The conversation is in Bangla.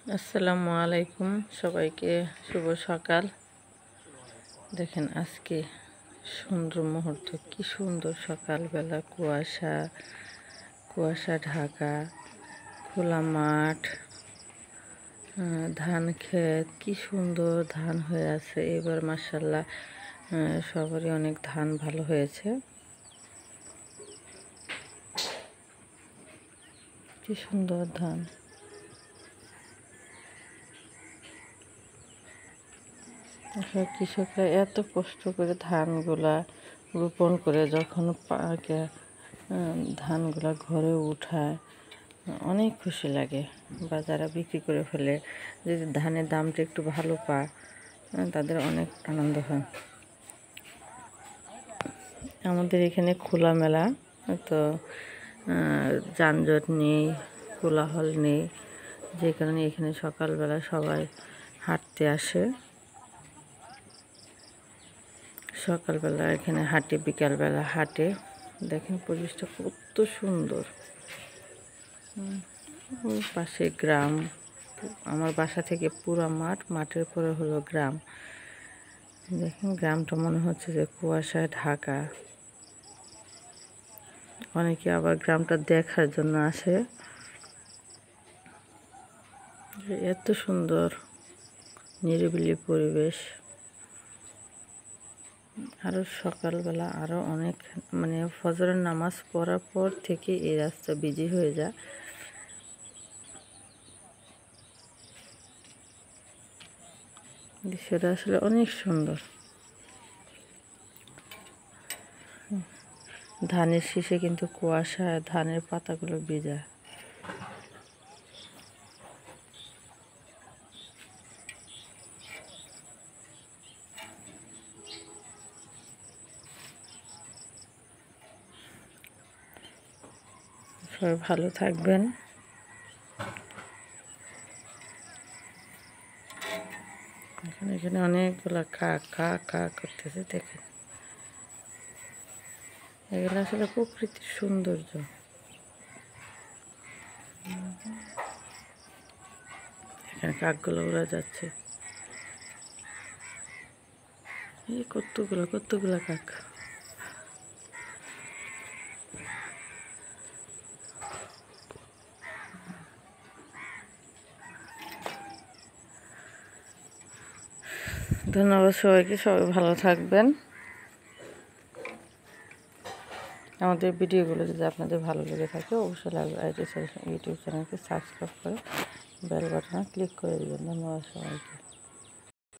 আসসালামু আলাইকুম সবাইকে শুভ সকাল। দেখেন আজকে সুন্দর মুহূর্ত, কি সুন্দর সকালবেলা, কুয়াশা কুয়াশা ঢাকা খোলা মাঠ, ধান ক্ষেত, কি সুন্দর ধান হয়ে আছে এবার মাশাআল্লাহ। সবারই অনেক ধান ভালো হয়েছে, কি সুন্দর ধান। কৃষকরা এত কষ্ট করে ধানগুলা রোপণ করে যখন পাকে ধানগুলা ঘরে উঠায় অনেক খুশি লাগে, বা যারা বিক্রি করে ফেলে যদি ধানের দামটা একটু ভালো পায় তাদের অনেক আনন্দ হয়। আমাদের এখানে খোলামেলা, তো যানজট নেই, কোলাহল নেই, যে কারণে এখানে সকালবেলা সবাই হাঁটতে আসে। সকালবেলা এখানে হাঁটে, বিকালবেলা হাঁটে। দেখেন পরিবেশটা কত সুন্দর। পাশে গ্রাম, আমার বাসা থেকে পুরো মাঠ, মাঠের পরে হলো গ্রাম। দেখেন গ্রামটা মনে হচ্ছে যে কুয়াশায় ঢাকা। অনেকে আবার গ্রামটা দেখার জন্য আসে। এত সুন্দর নিরিবিলি পরিবেশ। আরও সকালবেলা আরও অনেক, মানে ফজরের নামাজ পড়ার পর থেকে এই রাস্তা বিজি হয়ে যায়। দৃশ্যটা আসলে অনেক সুন্দর। ধানের শীষে কিন্তু কুয়াশা, ধানের পাতাগুলো ভিজা। সবাই ভালো থাকবেন। এখানে অনেকগুলা কাক কা কা করতেছে, দেখেন এগুলো আসলে প্রকৃতির সৌন্দর্য। এখানে কাকগুলো উড়া যাচ্ছে, এই কতগুলা কাক। ধন্যবাদ সবাইকে, সবাই ভালো থাকবেন। আমাদের ভিডিওগুলো যদি আপনাদের ভালো লেগে থাকে অবশ্যই ইউটিউব চ্যানেলকে সাবস্ক্রাইব করে বেল বাটনে ক্লিক করে দেবেন। ধন্যবাদ সবাইকে।